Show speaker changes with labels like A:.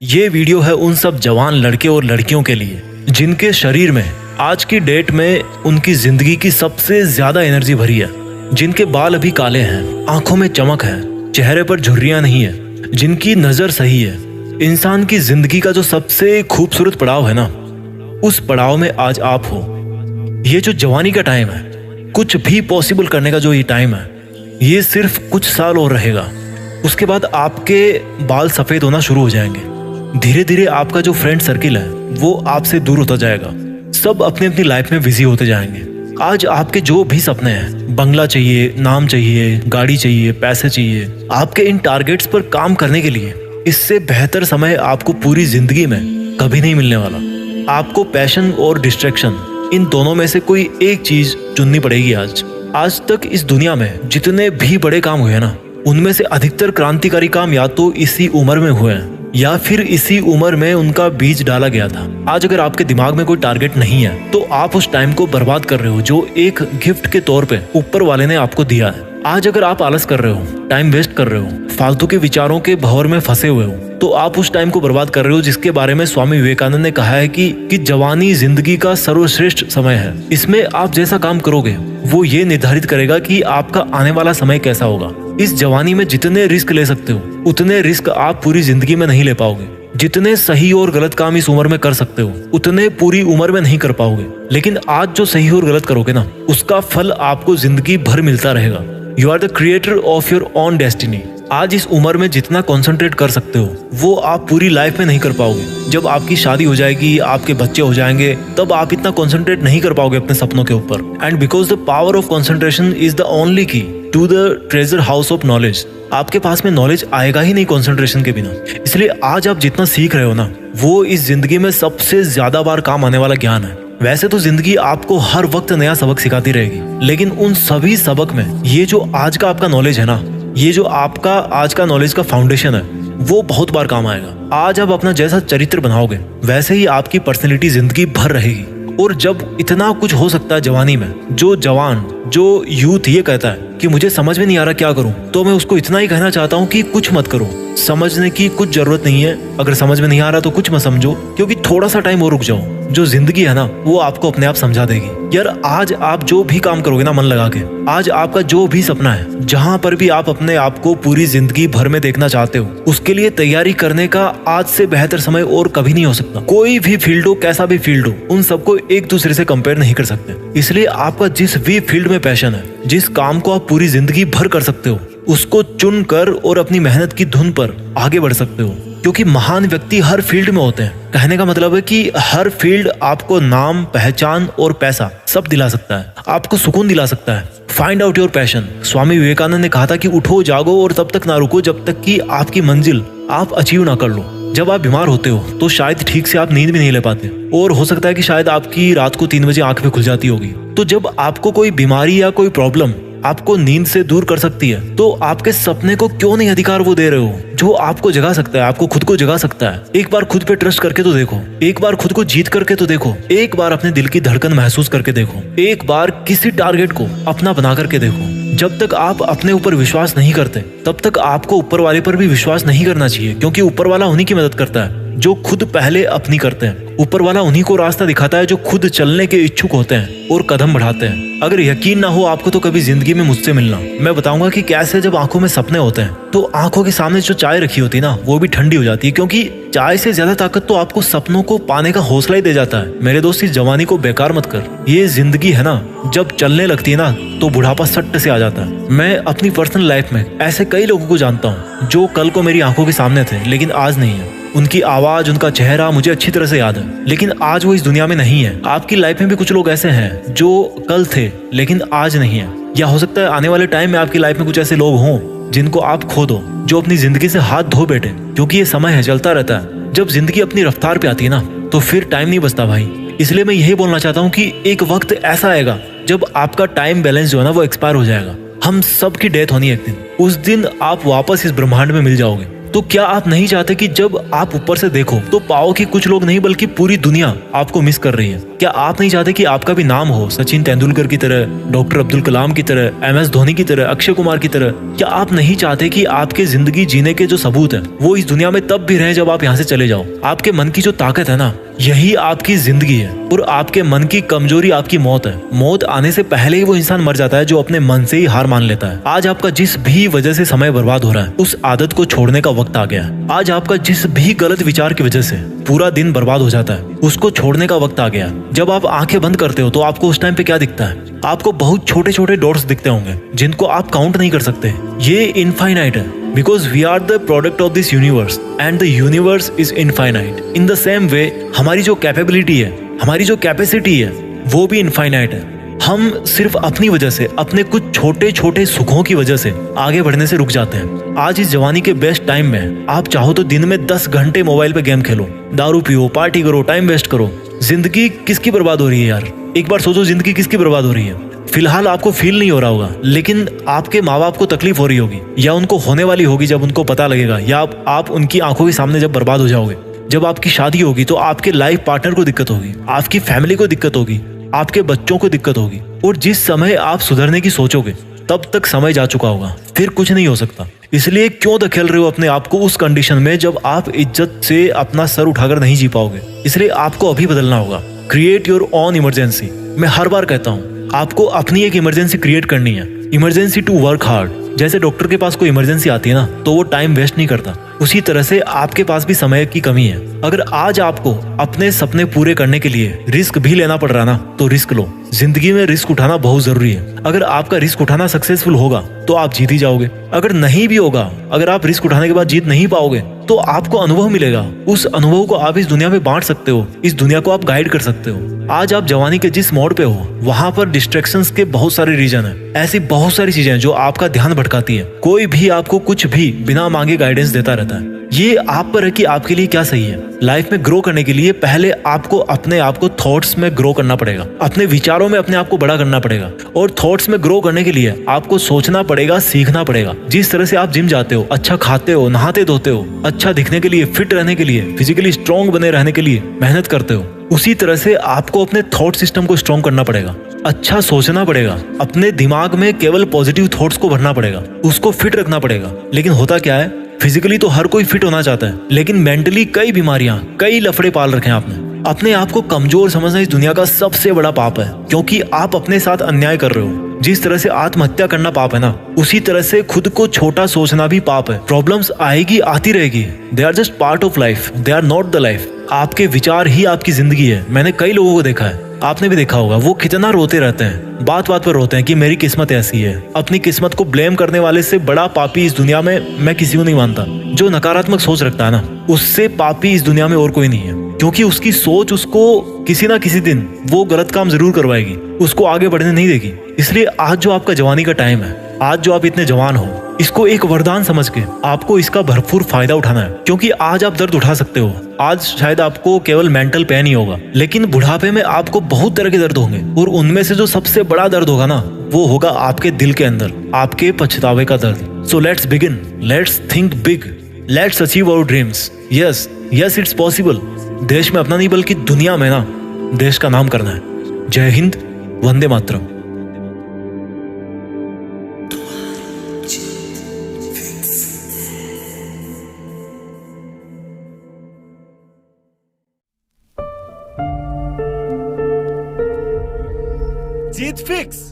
A: ये वीडियो है उन सब जवान लड़के और लड़कियों के लिए जिनके शरीर में आज की डेट में उनकी जिंदगी की सबसे ज्यादा एनर्जी भरी है, जिनके बाल अभी काले हैं, आंखों में चमक है, चेहरे पर झुर्रियां नहीं है, जिनकी नजर सही है। इंसान की जिंदगी का जो सबसे खूबसूरत पड़ाव है ना, उस पड़ाव में आज आप हो। ये जो जवानी का टाइम है, कुछ भी पॉसिबल करने का जो ये टाइम है, ये सिर्फ कुछ साल और रहेगा। उसके बाद आपके बाल सफेद होना शुरू हो जाएंगे। धीरे धीरे आपका जो फ्रेंड सर्किल है वो आपसे दूर होता जाएगा। सब अपनी अपनी लाइफ में बिजी होते जाएंगे। आज आपके जो भी सपने हैं, बंगला चाहिए, नाम चाहिए, गाड़ी चाहिए, पैसे चाहिए, आपके इन टारगेट्स पर काम करने के लिए इससे बेहतर समय आपको पूरी जिंदगी में कभी नहीं मिलने वाला। आपको पैशन और डिस्ट्रैक्शन, इन दोनों में से कोई एक चीज चुननी पड़ेगी। आज तक इस दुनिया में जितने भी बड़े काम हुए ना, उनमें से अधिकतर क्रांतिकारी काम या तो इसी उम्र में हुए हैं या फिर इसी उम्र में उनका बीज डाला गया था। आज अगर आपके दिमाग में कोई टारगेट नहीं है तो आप उस टाइम को बर्बाद कर रहे हो जो एक गिफ्ट के तौर पे ऊपर वाले ने आपको दिया है। आज अगर आप आलस कर रहे हो, टाइम वेस्ट कर रहे हो, फालतू के विचारों के भंवर में फंसे हुए हो, तो आप उस टाइम को बर्बाद कर रहे हो जिसके बारे में स्वामी विवेकानंद ने कहा है कि जवानी जिंदगी का सर्वश्रेष्ठ समय है। इसमें आप जैसा काम करोगे वो ये निर्धारित करेगा कि आपका आने वाला समय कैसा होगा। इस जवानी में जितने रिस्क ले सकते हो उतने रिस्क आप पूरी जिंदगी में नहीं ले पाओगे। जितने सही और गलत काम इस उम्र में कर सकते हो उतने पूरी उम्र में नहीं कर पाओगे। लेकिन आज जो सही और गलत करोगे ना, उसका फल आपको जिंदगी भर मिलता रहेगा। You are the creator of your own destiny. आज इस उम्र में जितना कंसंट्रेट कर सकते हो वो आप पूरी लाइफ में नहीं कर पाओगे। जब आपकी शादी हो जाएगी, आपके बच्चे हो जाएंगे, तब आप इतना कंसंट्रेट नहीं कर पाओगे अपने सपनों के ऊपर। And because the power of concentration is the only key to the treasure house of knowledge. आपके पास में नॉलेज आएगा ही नहीं कंसंट्रेशन के बिना। इसलिए आज आप जितना सीख रहे हो ना, वो इस जिंदगी में सबसे ज्यादा बार काम आने वाला ज्ञान है। वैसे तो जिंदगी आपको हर वक्त नया सबक सिखाती रहेगी, लेकिन उन सभी सबक में ये जो आज का आपका नॉलेज है ना, ये जो आपका आज का नॉलेज का फाउंडेशन है, वो बहुत बार काम आएगा। आज आप अपना जैसा चरित्र बनाओगे वैसे ही आपकी पर्सनैलिटी जिंदगी भर रहेगी। और जब इतना कुछ हो सकता है जवानी में, जो जवान, जो यूथ ये कहता है कि मुझे समझ में नहीं आ रहा क्या करूं, तो मैं उसको इतना ही कहना चाहता हूं कि कुछ मत करो। समझने की कुछ जरूरत नहीं है। अगर समझ में नहीं आ रहा तो कुछ मत समझो, क्योंकि थोड़ा सा टाइम और रुक जाओ। जो जिंदगी है ना, वो आपको अपने आप समझा देगी। यार आज आप जो भी काम करोगे ना मन लगा के, आज आपका जो भी सपना है, जहां पर भी आप अपने आप को पूरी जिंदगी भर में देखना चाहते हो, उसके लिए तैयारी करने का आज से बेहतर समय और कभी नहीं हो सकता। कोई भी फील्ड हो, कैसा भी फील्ड हो, उन सबको एक दूसरे से कंपेयर नहीं कर सकते। इसलिए आपका जिस भी फील्ड में पैशन है, जिस काम को आप पूरी जिंदगी भर कर सकते हो, उसको चुन कर और अपनी मेहनत की धुन पर आगे बढ़ सकते हो। क्योंकि महान व्यक्ति हर फील्ड में होते हैं। कहने का मतलब है कि हर फील्ड आपको नाम, पहचान और पैसा सब दिला सकता है, आपको सुकून दिला सकता है। Find out your passion. Swami Vivekananda ने कहा था कि उठो, जागो और तब तक ना रुको जब तक कि आपकी मंजिल आप अचीव ना कर लो। जब आप बीमार होते हो तो शायद ठीक से आप नींद भी नहीं ले पाते, और हो सकता है कि शायद आपकी रात को 3 बजे आंख भी खुल जाती होगी। तो जब आपको कोई बीमारी या कोई प्रॉब्लम आपको नींद से दूर कर सकती है, तो आपके सपने को क्यों नहीं अधिकार वो दे रहे हो जो आपको जगा सकता है, आपको खुद को जगा सकता है। एक बार खुद पे ट्रस्ट करके तो देखो, एक बार खुद को जीत करके तो देखो, एक बार अपने दिल की धड़कन महसूस करके देखो, एक बार किसी टारगेट को अपना बना करके देखो। जब तक आप अपने ऊपर विश्वास नहीं करते, तब तक आपको ऊपर वाले पर भी विश्वास नहीं करना चाहिए, क्योंकि ऊपर वाला उन्हीं की मदद करता है जो खुद पहले अपनी करते हैं। ऊपर वाला उन्हीं को रास्ता दिखाता है जो खुद चलने के इच्छुक होते हैं और कदम बढ़ाते हैं। अगर यकीन ना हो आपको तो कभी जिंदगी में मुझसे मिलना, मैं बताऊंगा कि कैसे जब आंखों में सपने होते हैं तो आंखों के सामने जो चाय रखी होती है ना, वो भी ठंडी हो जाती है। क्योंकि चाय से ज्यादा ताकत तो आपको सपनों को पाने का हौसला ही दे जाता है। मेरे दोस्त, इस जवानी को बेकार मत कर। ये जिंदगी है ना, जब चलने लगती है ना तो बुढ़ापा सट्ट से आ जाता है। मैं अपनी पर्सनल लाइफ में ऐसे कई लोगों को जानता हूँ जो कल को मेरी आंखों के सामने थे लेकिन आज नहीं है। उनकी आवाज, उनका चेहरा मुझे अच्छी तरह से याद है, लेकिन आज वो इस दुनिया में नहीं है। आपकी लाइफ में भी कुछ लोग ऐसे हैं जो कल थे लेकिन आज नहीं है। या हो सकता है आने वाले टाइम में आपकी लाइफ में कुछ ऐसे लोग हों जिनको आप खो दो, जो अपनी जिंदगी से हाथ धो बैठे। क्योंकि ये समय है, चलता रहता है। जब जिंदगी अपनी रफ्तार पे आती है ना, तो फिर टाइम नहीं बचता भाई। इसलिए मैं यही बोलना चाहता हूँ कि एक वक्त ऐसा आएगा जब आपका टाइम बैलेंस जो है ना, वो एक्सपायर हो जाएगा। हम सब की डेथ होनी है एक दिन। उस दिन आप वापस इस ब्रह्मांड में मिल जाओगे। तो क्या आप नहीं चाहते कि जब आप ऊपर से देखो तो पाओ कि कुछ लोग नहीं बल्कि पूरी दुनिया आपको मिस कर रही है? क्या आप नहीं चाहते कि आपका भी नाम हो सचिन तेंदुलकर की तरह, डॉक्टर अब्दुल कलाम की तरह, MS धोनी की तरह, अक्षय कुमार की तरह? क्या आप नहीं चाहते कि आपके जिंदगी जीने के जो सबूत है वो इस दुनिया में तब भी रहे जब आप यहाँ से चले जाओ? आपके मन की जो ताकत है ना, यही आपकी जिंदगी है। और आपके मन की कमजोरी आपकी मौत है। मौत आने से पहले ही वो इंसान मर जाता है जो अपने मन से ही हार मान लेता है। आज आपका जिस भी वजह से समय बर्बाद हो रहा है, उस आदत को छोड़ने का वक्त आ गया है। आज आपका जिस भी गलत विचार की वजह से पूरा दिन बर्बाद हो जाता है, उसको छोड़ने का वक्त आ गया है। जब आप आंखें बंद करते हो तो आपको उस टाइम पे क्या दिखता है? आपको बहुत छोटे छोटे डॉट्स दिखते होंगे जिनको आप काउंट नहीं कर सकते। ये इनफाइनाइट है, because we are the product of this universe and the universe is infinite. In the same way, हमारी जो कैपेबिलिटी है, हमारी जो कैपेसिटी है, वो भी इनफाइनाइट है। हम सिर्फ अपनी वजह से, अपने कुछ छोटे छोटे सुखों की वजह से आगे बढ़ने से रुक जाते हैं। आज इस जवानी के बेस्ट टाइम में आप चाहो तो दिन में 10 घंटे मोबाइल पे गेम खेलो, दारू पियो, पार्टी करो, टाइम वेस्ट करो। जिंदगी किसकी बर्बाद हो रही है यार? एक बार सोचो, जिंदगी किसकी बर्बाद हो रही है? फिलहाल आपको फील नहीं हो रहा होगा, लेकिन आपके माँ बाप को तकलीफ हो रही होगी, या उनको होने वाली होगी जब उनको पता लगेगा, या आप उनकी आंखों के सामने जब बर्बाद हो जाओगे। जब आपकी शादी होगी तो आपके लाइफ पार्टनर को दिक्कत होगी, आपकी फैमिली को दिक्कत होगी, आपके बच्चों को दिक्कत होगी। और जिस समय आप सुधरने की सोचोगे तब तक समय जा चुका होगा, फिर कुछ नहीं हो सकता। इसलिए क्यों धकेल रहे हो अपने आप को उस कंडीशन में जब आप इज्जत से अपना सर उठाकर नहीं जी पाओगे? इसलिए आपको अभी बदलना होगा। Create your own emergency. मैं हर बार कहता हूँ, आपको अपनी एक इमरजेंसी क्रिएट करनी है। Emergency to work hard. जैसे डॉक्टर के पास कोई इमरजेंसी आती है ना, तो वो टाइम वेस्ट नहीं करता, उसी तरह से आपके पास भी समय की कमी है। अगर आज आपको अपने सपने पूरे करने के लिए रिस्क भी लेना पड़ रहा ना, तो रिस्क लो। जिंदगी में रिस्क उठाना बहुत जरूरी है। अगर आपका रिस्क उठाना सक्सेसफुल होगा तो आप जीत ही जाओगे। अगर नहीं भी होगा, अगर आप रिस्क उठाने के बाद जीत नहीं पाओगे, तो आपको अनुभव मिलेगा। उस अनुभव को आप इस दुनिया में बांट सकते हो, इस दुनिया को आप गाइड कर सकते हो। आज आप जवानी के जिस मोड़ पे हो, वहां पर डिस्ट्रैक्शंस के बहुत सारे रीजन है। ऐसी बहुत सारी चीजें जो आपका ध्यान भटकाती है। कोई भी आपको कुछ भी बिना मांगे गाइडेंस देता रहता है। ये आप पर है कि आपके लिए क्या सही है। लाइफ में ग्रो करने के लिए पहले आपको अपने आप को थॉट्स में ग्रो करना पड़ेगा, अपने विचारों में अपने आप को बड़ा करना पड़ेगा। और थॉट्स में ग्रो करने के लिए आपको सोचना पड़ेगा, सीखना पड़ेगा। जिस तरह से आप जिम जाते हो, अच्छा खाते हो, नहाते धोते हो, अच्छा दिखने के लिए, फिट रहने के लिए, फिजिकली स्ट्रॉन्ग बने रहने के लिए मेहनत करते हो, उसी तरह से आपको अपने थॉट सिस्टम को स्ट्रॉन्ग करना पड़ेगा। अच्छा सोचना पड़ेगा, अपने दिमाग में केवल पॉजिटिव थॉट्स को भरना पड़ेगा, उसको फिट रखना पड़ेगा। लेकिन होता क्या है, फिजिकली तो हर कोई फिट होना चाहता है, लेकिन मेंटली कई बीमारियां, कई लफड़े पाल रखे हैं आपने। अपने आप को कमजोर समझना इस दुनिया का सबसे बड़ा पाप है, क्योंकि आप अपने साथ अन्याय कर रहे हो। जिस तरह से आत्महत्या करना पाप है ना, उसी तरह से खुद को छोटा सोचना भी पाप है। प्रॉब्लम्स आएगी, आती रहेगी। They are just part of life, they are not the life. आपके विचार ही आपकी जिंदगी है। मैंने कई लोगों को देखा है, आपने भी देखा होगा, वो कितना रोते रहते हैं, बात बात पर रोते हैं कि मेरी किस्मत ऐसी है। अपनी किस्मत को ब्लेम करने वाले से बड़ा पापी इस दुनिया में मैं किसी को नहीं मानता। जो नकारात्मक सोच रखता है ना, उससे पापी इस दुनिया में और कोई नहीं है, क्योंकि उसकी सोच उसको किसी ना किसी दिन वो गलत काम जरूर करवाएगी, उसको आगे बढ़ने नहीं देगी। इसलिए आज जो आपका जवानी का टाइम है, आज जो आप इतने जवान हो, इसको एक वरदान समझ के आपको इसका भरपूर फायदा उठाना है। क्योंकि आज आप दर्द उठा सकते हो, आज शायद आपको केवल मेंटल पेन ही होगा, लेकिन बुढ़ापे में आपको बहुत तरह के दर्द होंगे। और उनमें से जो सबसे बड़ा दर्द होगा ना, वो होगा आपके दिल के अंदर, आपके पछतावे का दर्द। So let's begin, let's think big, let's achieve our dreams. Yes yes, it's possible. देश में अपना नहीं बल्कि दुनिया में ना देश का नाम करना है। जय हिंद, वंदे मातरम।
B: जीत फिक्स।